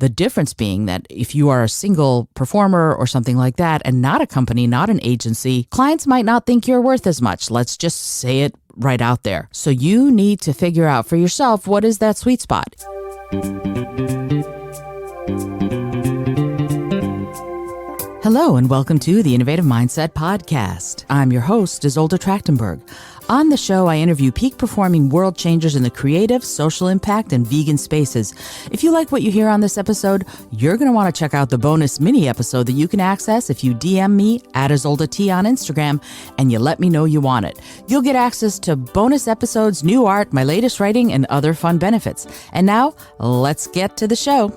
The difference being that if you are a single performer or something like that and not a company, not an agency, clients might not think you're worth as much. Let's just say it right out there. So you need to figure out for yourself, what is that sweet spot? Hello and welcome to the Innovative Mindset Podcast. I'm your host, Isolde Trachtenberg. On the show, I interview peak-performing world changers in the creative, social impact, and vegan spaces. If you like what you hear on this episode, you're going to want to check out the bonus mini episode that you can access if you DM me at Isolde T on Instagram and you let me know you want it. You'll get access to bonus episodes, new art, my latest writing, and other fun benefits. And now, let's get to the show.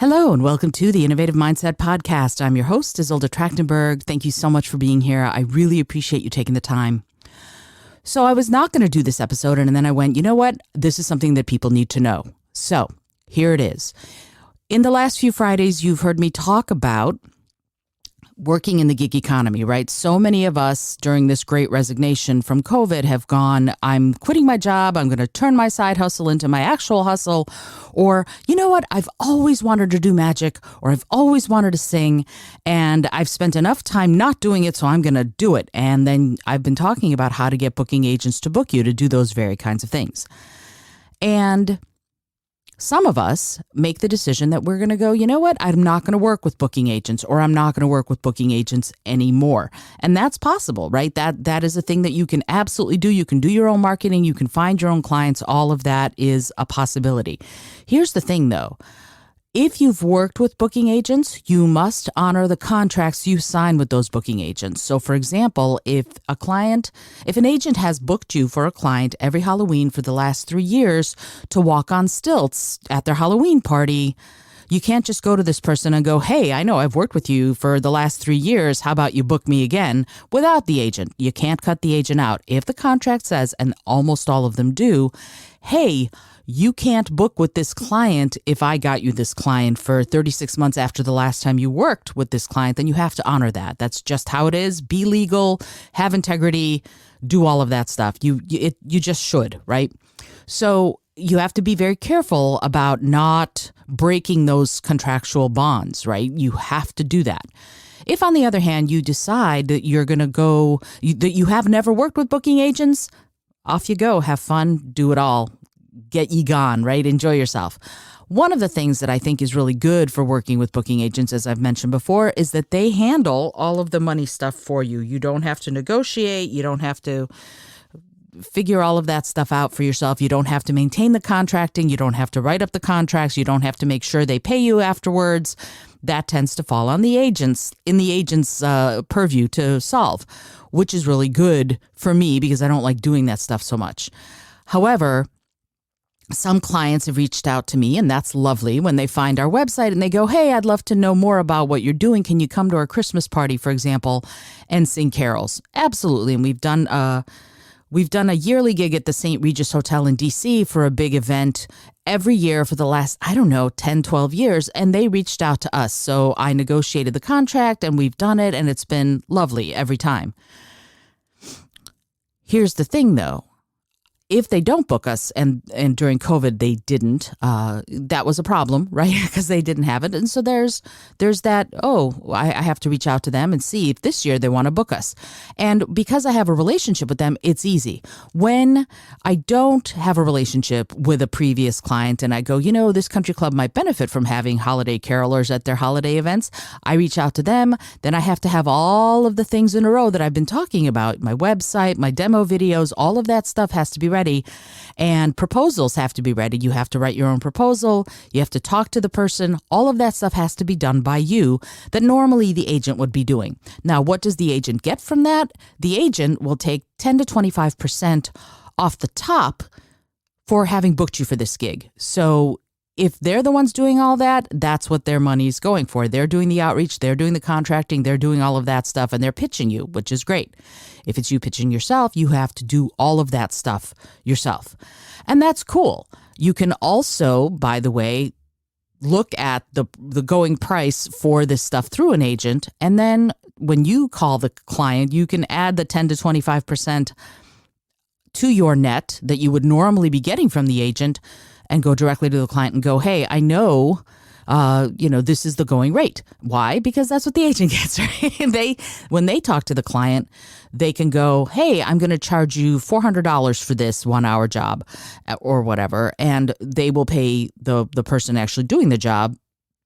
Hello and welcome to the Innovative Mindset Podcast. I'm your host, Isolde Trachtenberg. Thank you so much for being here. I really appreciate you taking the time. So I was not going to do this episode, and then I went, you know what? This is something that people need to know. So here it is. In the last few Fridays, you've heard me talk about working in the gig economy, right? So many of us during this great resignation from COVID have gone, I'm quitting my job. I'm going to turn my side hustle into my actual hustle. Or, you know what? I've always wanted to do magic, or I've always wanted to sing, and I've spent enough time not doing it, so I'm going to do it. And then I've been talking about how to get booking agents to book you to do those very kinds of things. And some of us make the decision that we're going to go, you know what, I'm not going to work with booking agents, or I'm not going to work with booking agents anymore. And that's possible, right? That is a thing that you can absolutely do. You can do your own marketing. You can find your own clients. All of that is a possibility. Here's the thing, though. If you've worked with booking agents, you must honor the contracts you sign with those booking agents. So, for example, if an agent has booked you for a client every Halloween for the last 3 years to walk on stilts at their Halloween party, you can't just go to this person and go, hey, I know I've worked with you for the last 3 years. How about you book me again without the agent? You can't cut the agent out. If the contract says, and almost all of them do, hey, you can't book with this client if I got you this client for 36 months after the last time you worked with this client, then you have to honor that. That's just how it is. Be legal, have integrity, do all of that stuff. You just should, right? So you have to be very careful about not breaking those contractual bonds, right? You have to do that. If, on the other hand, you decide that you're going to go, that you have never worked with booking agents, off you go, have fun, do it all. Get ye gone, right? Enjoy yourself. One of the things that I think is really good for working with booking agents, as I've mentioned before, is that they handle all of the money stuff for you. You don't have to negotiate. You don't have to figure all of that stuff out for yourself. You don't have to maintain the contracting. You don't have to write up the contracts. You don't have to make sure they pay you afterwards. That tends to fall on the agents, in the agent's purview to solve, which is really good for me because I don't like doing that stuff so much. However, some clients have reached out to me, and that's lovely when they find our website and they go, hey, I'd love to know more about what you're doing. Can you come to our Christmas party, for example, and sing carols? Absolutely. And we've done a yearly gig at the St. Regis Hotel in D.C. for a big event every year for the last, 10, 12 years. And they reached out to us. So I negotiated the contract and we've done it, and it's been lovely every time. Here's the thing, though. If they don't book us, and during COVID they didn't, that was a problem, right? Because they didn't have it. And so there's that, I have to reach out to them and see if this year they want to book us. And because I have a relationship with them, it's easy. When I don't have a relationship with a previous client and I go, this country club might benefit from having holiday carolers at their holiday events, I reach out to them. Then I have to have all of the things in a row that I've been talking about, my website, my demo videos, all of that stuff has to be ready. And proposals have to be ready. You have to write your own proposal. You have to talk to the person. All of that stuff has to be done by you that normally the agent would be doing. Now, what does the agent get from that? The agent will take 10 to 25% off the top for having booked you for this gig. So if they're the ones doing all that, that's what their money's going for. They're doing the outreach, they're doing the contracting, they're doing all of that stuff, and they're pitching you, which is great. If it's you pitching yourself, you have to do all of that stuff yourself. And that's cool. You can also, by the way, look at the going price for this stuff through an agent and then when you call the client, you can add the 10 to 25% to your net that you would normally be getting from the agent and go directly to the client and go, hey, I know, this is the going rate. Why? Because that's what the agent gets, right? When they talk to the client, they can go, hey, I'm going to charge you $400 for this 1 hour job or whatever. And they will pay the person actually doing the job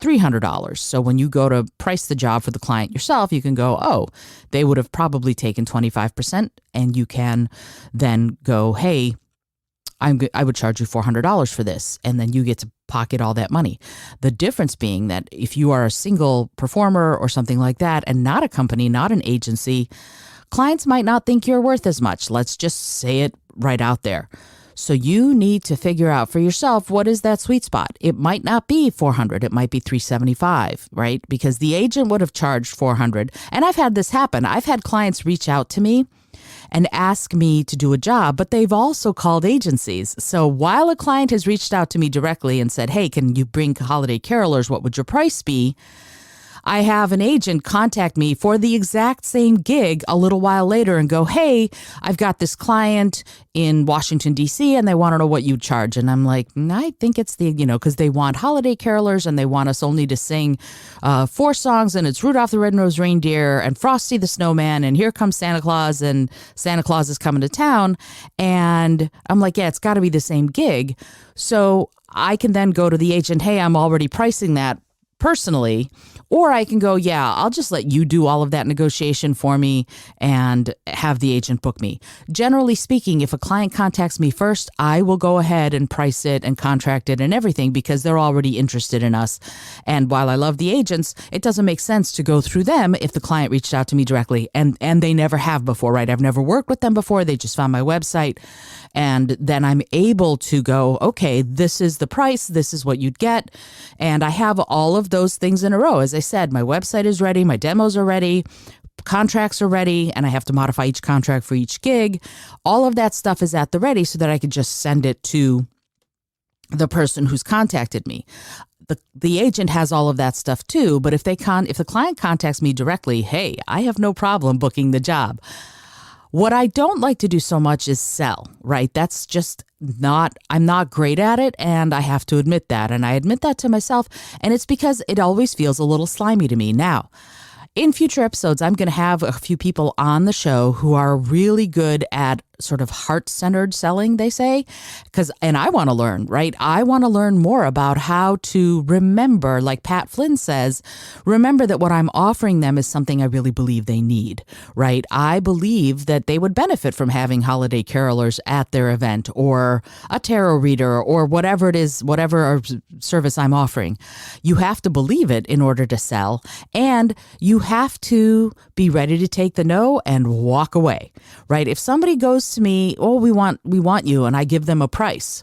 $300. So when you go to price the job for the client yourself, you can go, oh, they would have probably taken 25%. And you can then go, hey, I would charge you $400 for this. And then you get to pocket all that money. The difference being that if you are a single performer or something like that and not a company, not an agency, clients might not think you're worth as much. Let's just say it right out there. So you need to figure out for yourself, what is that sweet spot? It might not be $400. It might be $375, right? Because the agent would have charged $400. And I've had this happen. I've had clients reach out to me and ask me to do a job, but they've also called agencies. So while a client has reached out to me directly and said, hey, can you bring holiday carolers? What would your price be? I have an agent contact me for the exact same gig a little while later and go, hey, I've got this client in Washington, D.C., and they want to know what you charge. And I'm like, I think it's because they want holiday carolers and they want us only to sing 4 songs, and it's Rudolph the Red-Nosed Reindeer and Frosty the Snowman and Here Comes Santa Claus and Santa Claus is coming to town. And I'm like, yeah, it's got to be the same gig. So I can then go to the agent, hey, I'm already pricing that personally. Or I can go, yeah, I'll just let you do all of that negotiation for me and have the agent book me. Generally speaking, if a client contacts me first, I will go ahead and price it and contract it and everything because they're already interested in us. And while I love the agents, it doesn't make sense to go through them if the client reached out to me directly. And they never have before, right? I've never worked with them before. They just found my website. And then I'm able to go, okay, this is the price. This is what you'd get. And I have all of those things in a row. As I said, my website is ready. My demos are ready. Contracts are ready. And I have to modify each contract for each gig. All of that stuff is at the ready so that I could just send it to the person who's contacted me. The agent has all of that stuff too. But if the client contacts me directly, hey, I have no problem booking the job. What I don't like to do so much is sell, right? That's just I'm not great at it, and I have to admit that. And I admit that to myself, and it's because it always feels a little slimy to me. Now, in future episodes, I'm going to have a few people on the show who are really good at sort of heart-centered selling, they say, and I want to learn, right? I want to learn more about how to remember, like Pat Flynn says, remember that what I'm offering them is something I really believe they need, right? I believe that they would benefit from having holiday carolers at their event or a tarot reader or whatever it is, whatever service I'm offering. You have to believe it in order to sell, and you have to be ready to take the no and walk away, right? If somebody goes to me, oh, we want you, and I give them a price.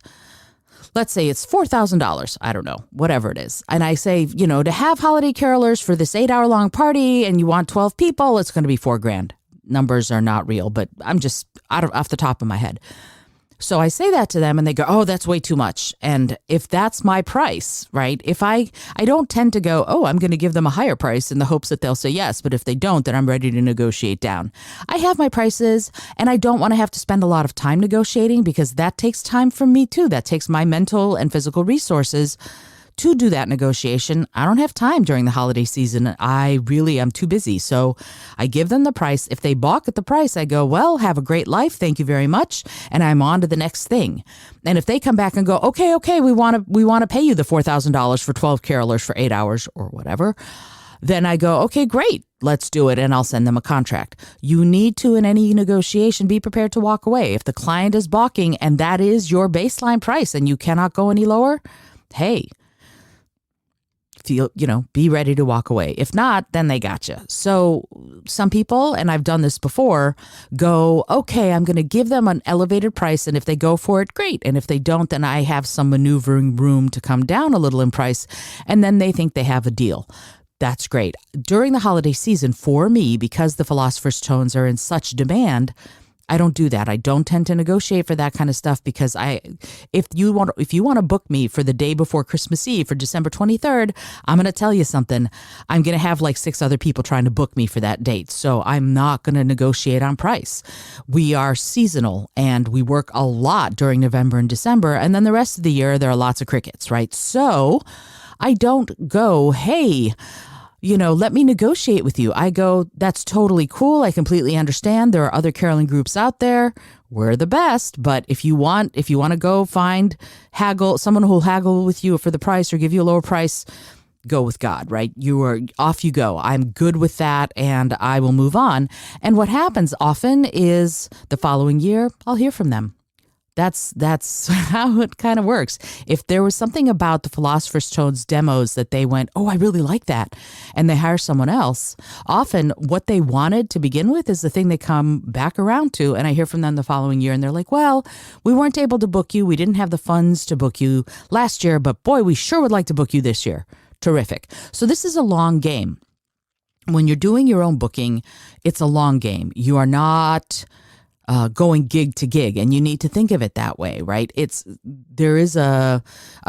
Let's say it's $4,000. I don't know, whatever it is. And I say, to have holiday carolers for this 8-hour-long party and you want 12 people, it's going to be $4,000. Numbers are not real, but I'm just off the top of my head. So I say that to them and they go, oh, that's way too much. And if that's my price, right? If I don't tend to go, oh, I'm going to give them a higher price in the hopes that they'll say yes. But if they don't, then I'm ready to negotiate down. I have my prices and I don't want to have to spend a lot of time negotiating because that takes time from me too. That takes my mental and physical resources to do that negotiation. I don't have time during the holiday season. I really am too busy. So I give them the price. If they balk at the price, I go, well, have a great life. Thank you very much. And I'm on to the next thing. And if they come back and go, okay, we want to pay you the $4,000 for 12 carolers for 8 hours or whatever, then I go, okay, great. Let's do it. And I'll send them a contract. You need to, in any negotiation, be prepared to walk away. If the client is balking and that is your baseline price and you cannot go any lower, hey, be ready to walk away. If not, then they gotcha. So some people, and I've done this before, go, okay, I'm going to give them an elevated price. And if they go for it, great. And if they don't, then I have some maneuvering room to come down a little in price. And then they think they have a deal. That's great. During the holiday season, for me, because the Philosopher's Tones are in such demand, I don't do that. I don't tend to negotiate for that kind of stuff because if you want to book me for the day before Christmas Eve for December 23rd, I'm going to tell you something. I'm going to have like 6 other people trying to book me for that date. So I'm not going to negotiate on price. We are seasonal and we work a lot during November and December. And then the rest of the year, there are lots of crickets, right? So I don't go, hey, let me negotiate with you. I go, that's totally cool. I completely understand. There are other caroling groups out there. We're the best. But if you want to go find someone who'll haggle with you for the price or give you a lower price, go with God, right? Off you go. I'm good with that and I will move on. And what happens often is the following year, I'll hear from them. That's how it kind of works. If there was something about the Philosopher's Stone's demos that they went, oh, I really like that, and they hire someone else, often what they wanted to begin with is the thing they come back around to, and I hear from them the following year, and they're like, well, we weren't able to book you. We didn't have the funds to book you last year, but boy, we sure would like to book you this year. Terrific. So this is a long game. When you're doing your own booking, it's a long game. You are not going gig to gig, and you need to think of it that way, right? There is a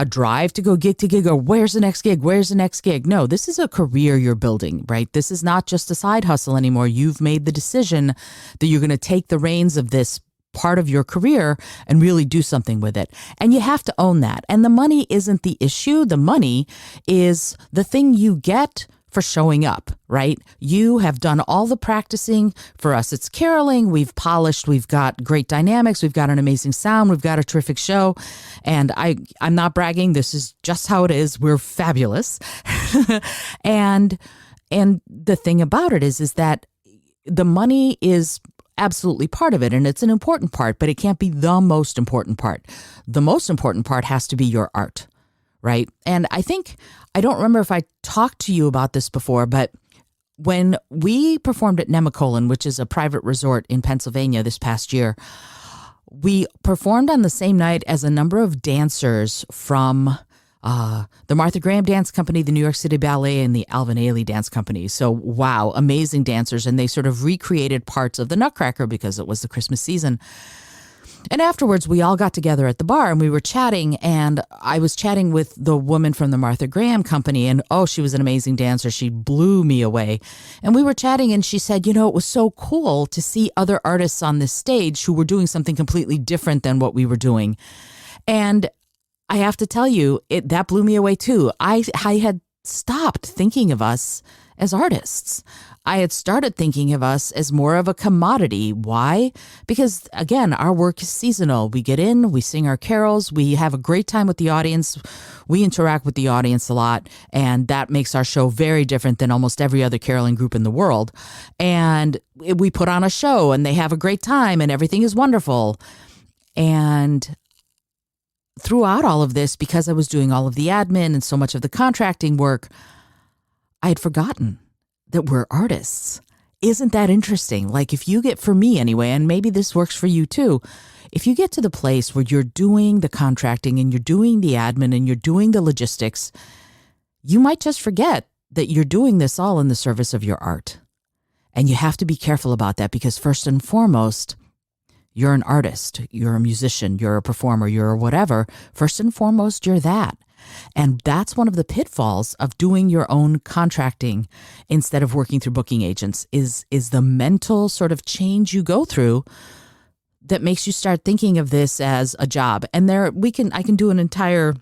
drive to go gig to gig, or where's the next gig? Where's the next gig? No, this is a career you're building, right? This is not just a side hustle anymore. You've made the decision that you're going to take the reins of this part of your career and really do something with it. And you have to own that. And the money isn't the issue. The money is the thing you get for showing up, right? You have done all the practicing. For us, it's caroling. We've polished. We've got great dynamics. We've got an amazing sound. We've got a terrific show. And I'm not bragging. This is just how it is. We're fabulous. And the thing about it is that the money is absolutely part of it, and it's an important part, but it can't be the most important part. The most important part has to be your art, right? And I don't remember if I talked to you about this before, but when we performed at Nemacolin, which is a private resort in Pennsylvania this past year, we performed on the same night as a number of dancers from the Martha Graham Dance Company, the New York City Ballet, and the Alvin Ailey Dance Company. So, wow, amazing dancers. And they sort of recreated parts of the Nutcracker because it was the Christmas season. And afterwards, we all got together at the bar and we were chatting, and I was chatting with the woman from the Martha Graham Company, and she was an amazing dancer. She blew me away. And we were chatting and she said, it was so cool to see other artists on this stage who were doing something completely different than what we were doing. And I have to tell you, that blew me away too. I had stopped thinking of us as artists. I had started thinking of us as more of a commodity. Why? Because, again, our work is seasonal. We get in, we sing our carols, we have a great time with the audience, we interact with the audience a lot, and that makes our show very different than almost every other caroling group in the world. And we put on a show, and they have a great time, and everything is wonderful. And throughout all of this, because I was doing all of the admin and so much of the contracting work, I had forgotten that we're artists. Isn't that interesting? Like, if you get, for me anyway, and maybe this works for you too, if you get to the place where you're doing the contracting and you're doing the admin and you're doing the logistics, you might just forget that you're doing this all in the service of your art. And you have to be careful about that, because first and foremost, you're an artist, you're a musician, you're a performer, you're whatever. First and foremost, you're that. And that's one of the pitfalls of doing your own contracting instead of working through booking agents is the mental sort of change you go through that makes you start thinking of this as a job. And I can do an entire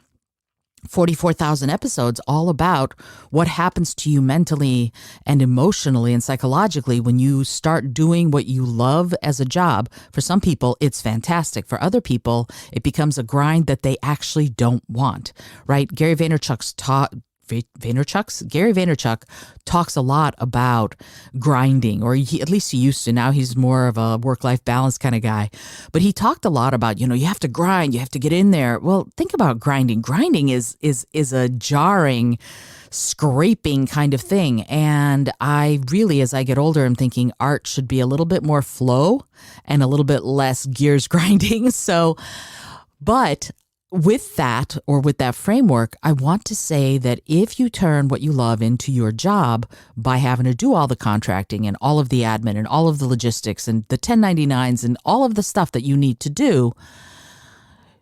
44,000 episodes all about what happens to you mentally and emotionally and psychologically when you start doing what you love as a job. For some people, it's fantastic. For other people, it becomes a grind that they actually don't want, right? Gary Vaynerchuk talks a lot about grinding, or at least he used to. Now he's more of a work-life balance kind of guy. But he talked a lot about, you have to grind, you have to get in there. Well, think about grinding. Grinding is a jarring, scraping kind of thing. And I really, as I get older, I'm thinking art should be a little bit more flow and a little bit less gears grinding. But with that, or with that framework, I want to say that if you turn what you love into your job by having to do all the contracting and all of the admin and all of the logistics and the 1099s and all of the stuff that you need to do,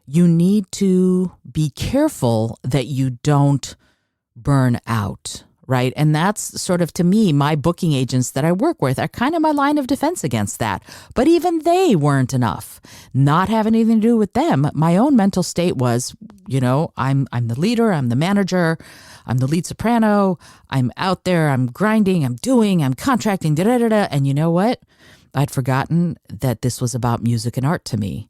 you need to be careful that you don't burn out, right? And that's sort of, to me, my booking agents that I work with are kind of my line of defense against that. But even they weren't enough. Not having anything to do with them, my own mental state was, I'm the leader, I'm the manager, I'm the lead soprano, I'm out there, I'm grinding, I'm contracting, da-da-da-da. And you know what? I'd forgotten that this was about music and art to me.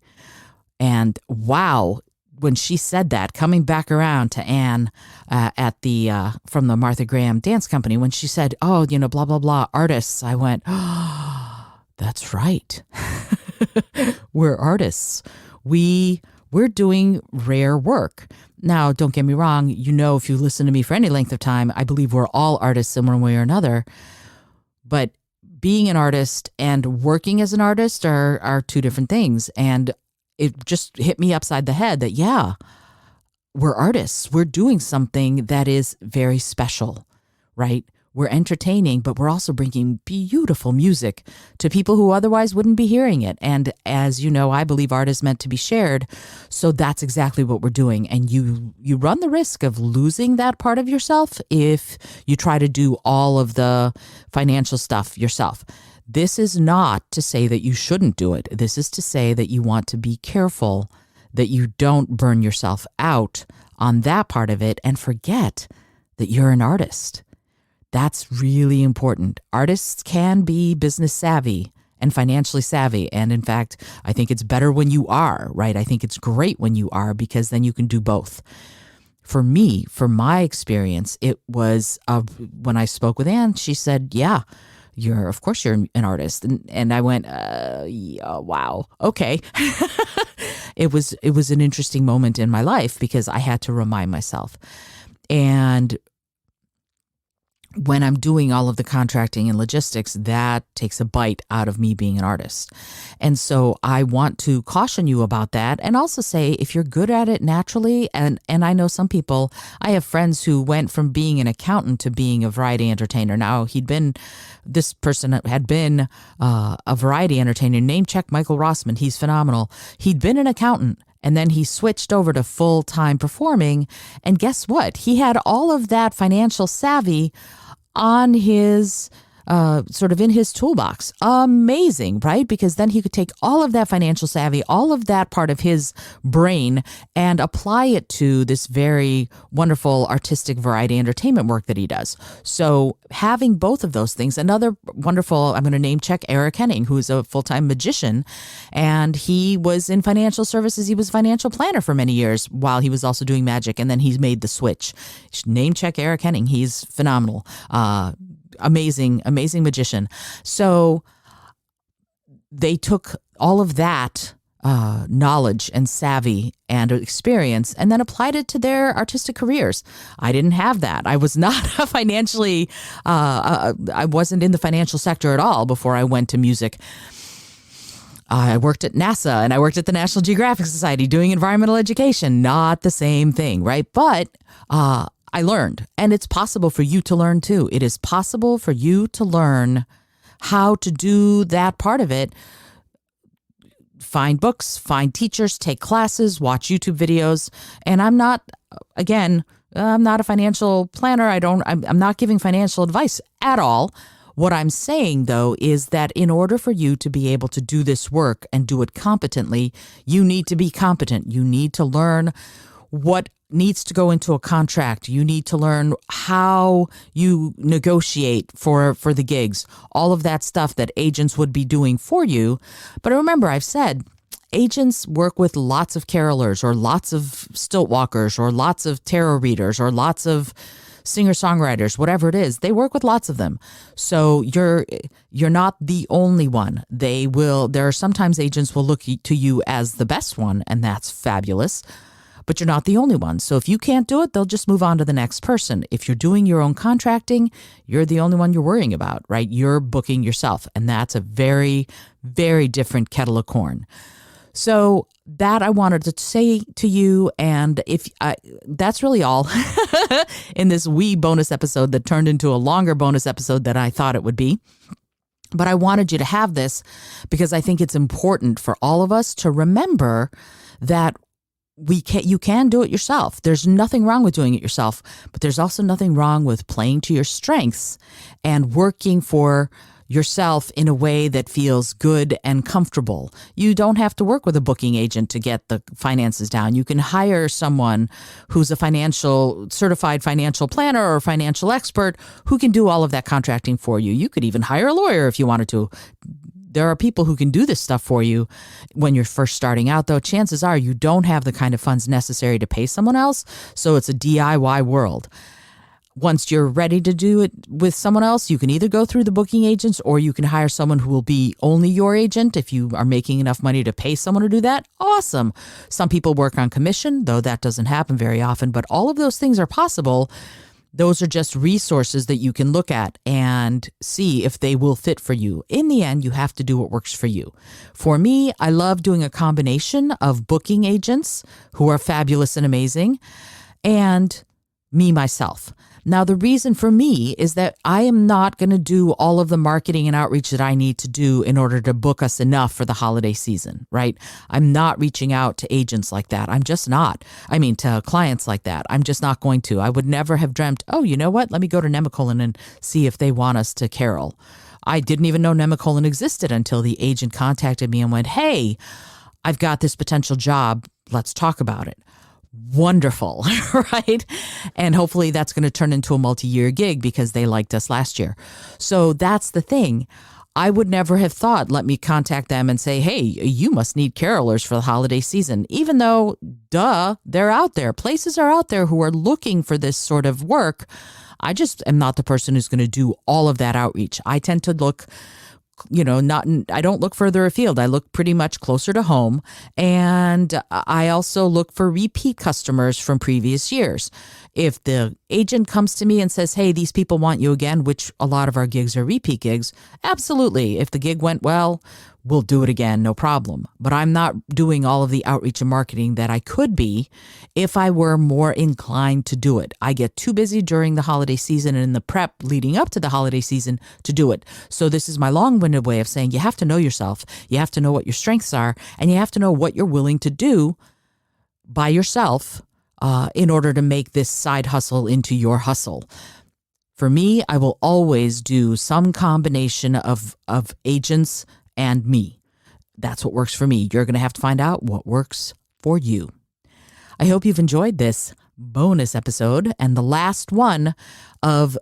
And wow, when she said that, coming back around to Anne at the from the Martha Graham Dance Company, when she said, "Oh, blah blah blah, artists," I went, "Oh, that's right. We're artists. We're doing rare work." Now, don't get me wrong. If you listen to me for any length of time, I believe we're all artists in one way or another. But being an artist and working as an artist are two different things. And it just hit me upside the head that, yeah, we're artists. We're doing something that is very special, right? We're entertaining, but we're also bringing beautiful music to people who otherwise wouldn't be hearing it. And as you know, I believe art is meant to be shared. So that's exactly what we're doing. And you run the risk of losing that part of yourself if you try to do all of the financial stuff yourself. This is not to say that you shouldn't do it. This is to say that you want to be careful that you don't burn yourself out on that part of it and forget that you're an artist. That's really important. Artists can be business savvy and financially savvy. And in fact, I think it's better when you are, right? I think it's great when you are, because then you can do both. For me, for my experience, it was when I spoke with Anne, she said, yeah, of course you're an artist. And I went, yeah, wow. Okay. It was an interesting moment in my life because I had to remind myself. And when I'm doing all of the contracting and logistics, that takes a bite out of me being an artist. And so I want to caution you about that, and also say, if you're good at it naturally, and I know some people, I have friends who went from being an accountant to being a variety entertainer. Now, this person had been a variety entertainer. Name check Michael Rossman. He's phenomenal. He'd been an accountant, and then he switched over to full-time performing. And guess what? He had all of that financial savvy on his sort of in his toolbox. Amazing, right? Because then he could take all of that financial savvy, all of that part of his brain, and apply it to this very wonderful artistic variety entertainment work that he does. So having both of those things, another wonderful, I'm going to name check Eric Henning, who's a full-time magician, and he was in financial services. He was a financial planner for many years while he was also doing magic, and then he's made the switch. Name check Eric Henning. He's phenomenal. Amazing magician. So they took all of that knowledge and savvy and experience and then applied it to their artistic careers. I didn't have that. I was not financially, I wasn't in the financial sector at all before I went to music. I worked at NASA and I worked at the National Geographic Society doing environmental education. Not the same thing, right? But I learned, and it's possible for you to learn too. It is possible for you to learn how to do that part of it. Find books, find teachers, take classes, watch YouTube videos. And I'm not a financial planner. I'm not giving financial advice at all. What I'm saying, though, is that in order for you to be able to do this work and do it competently, you need to be competent. You need to learn what needs to go into a contract. You need to learn how you negotiate for the gigs, all of that stuff that agents would be doing for you. But remember, I've said agents work with lots of carolers or lots of stilt walkers or lots of tarot readers or lots of singer-songwriters, whatever it is. They work with lots of them. So you're not the only one. There are sometimes agents will look to you as the best one, and that's fabulous. But you're not the only one. So if you can't do it, they'll just move on to the next person. If you're doing your own contracting, you're the only one you're worrying about, right? You're booking yourself. And that's a very, very different kettle of corn. So that I wanted to say to you, and that's really all in this wee bonus episode that turned into a longer bonus episode than I thought it would be. But I wanted you to have this because I think it's important for all of us to remember that you can do it yourself. There's nothing wrong with doing it yourself, but there's also nothing wrong with playing to your strengths and working for yourself in a way that feels good and comfortable. You don't have to work with a booking agent to get the finances down. You can hire someone who's a certified financial planner or financial expert who can do all of that contracting for you. You could even hire a lawyer if you wanted to. There are people who can do this stuff for you when you're first starting out, though chances are you don't have the kind of funds necessary to pay someone else. So it's a DIY world. Once you're ready to do it with someone else, you can either go through the booking agents or you can hire someone who will be only your agent. If you are making enough money to pay someone to do that, awesome. Some people work on commission, though that doesn't happen very often, but all of those things are possible. Those are just resources that you can look at and see if they will fit for you. In the end, you have to do what works for you. For me, I love doing a combination of booking agents who are fabulous and amazing and me, myself. Now, the reason for me is that I am not going to do all of the marketing and outreach that I need to do in order to book us enough for the holiday season, right? I'm not reaching out to agents like that. I'm just not. I mean, to clients like that. I'm just not going to. I would never have dreamt, oh, you know what? Let me go to Nemacolin and see if they want us to carol. I didn't even know Nemacolin existed until the agent contacted me and went, hey, I've got this potential job. Let's talk about it. Wonderful, right? And hopefully that's going to turn into a multi-year gig because they liked us last year. So that's the thing. I would never have thought, let me contact them and say, hey, you must need carolers for the holiday season, even though, they're out there. Places are out there who are looking for this sort of work. I just am not the person who's going to do all of that outreach. I tend to look I don't look further afield. I look pretty much closer to home. And I also look for repeat customers from previous years. If the agent comes to me and says, hey, these people want you again, which a lot of our gigs are repeat gigs, absolutely. If the gig went well, we'll do it again, no problem. But I'm not doing all of the outreach and marketing that I could be if I were more inclined to do it. I get too busy during the holiday season and in the prep leading up to the holiday season to do it. So this is my long-winded way of saying you have to know yourself. You have to know what your strengths are, and you have to know what you're willing to do by yourself in order to make this side hustle into your hustle. For me, I will always do some combination of agents and me. That's what works for me. You're going to have to find out what works for you. I hope you've enjoyed this bonus episode and the last one of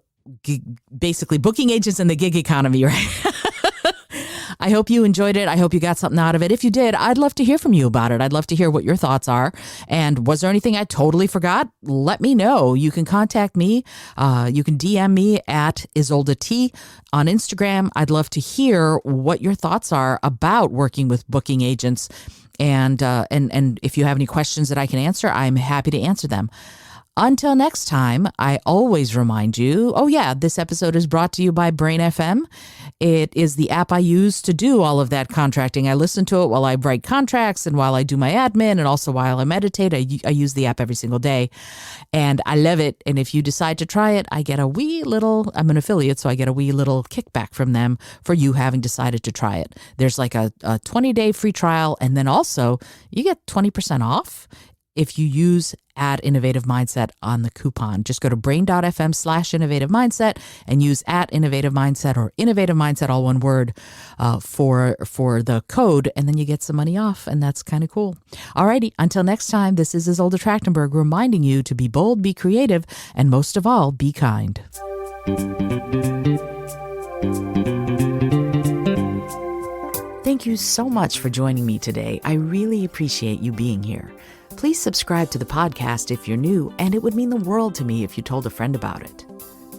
basically booking agents in the gig economy, right? I hope you enjoyed it. I hope you got something out of it. If you did, I'd love to hear from you about it. I'd love to hear what your thoughts are. And was there anything I totally forgot? Let me know. You can contact me. You can DM me at Isolda T on Instagram. I'd love to hear what your thoughts are about working with booking agents. And if you have any questions that I can answer, I'm happy to answer them. Until next time, I always remind you, this episode is brought to you by Brain FM. It is the app I use to do all of that contracting. I listen to it while I write contracts and while I do my admin and also while I meditate. I use the app every single day and I love it. And if you decide to try it, I get I'm an affiliate, so I get a wee little kickback from them for you having decided to try it. There's like a 20-day free trial, and then also you get 20% off if you use @Innovative Mindset on the coupon. Just go to brain.fm/Innovative Mindset and use @Innovative Mindset or Innovative Mindset, all one word, for the code, and then you get some money off, and that's kind of cool. Alrighty, until next time, this is Isolda Trachtenberg reminding you to be bold, be creative, and most of all, be kind. Thank you so much for joining me today. I really appreciate you being here. Please subscribe to the podcast if you're new, and it would mean the world to me if you told a friend about it.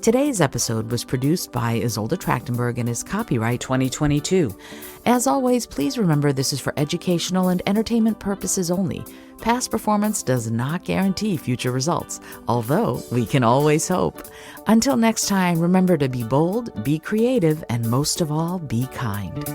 Today's episode was produced by Isolda Trachtenberg and is copyright 2022. As always, please remember this is for educational and entertainment purposes only. Past performance does not guarantee future results, although we can always hope. Until next time, remember to be bold, be creative, and most of all, be kind.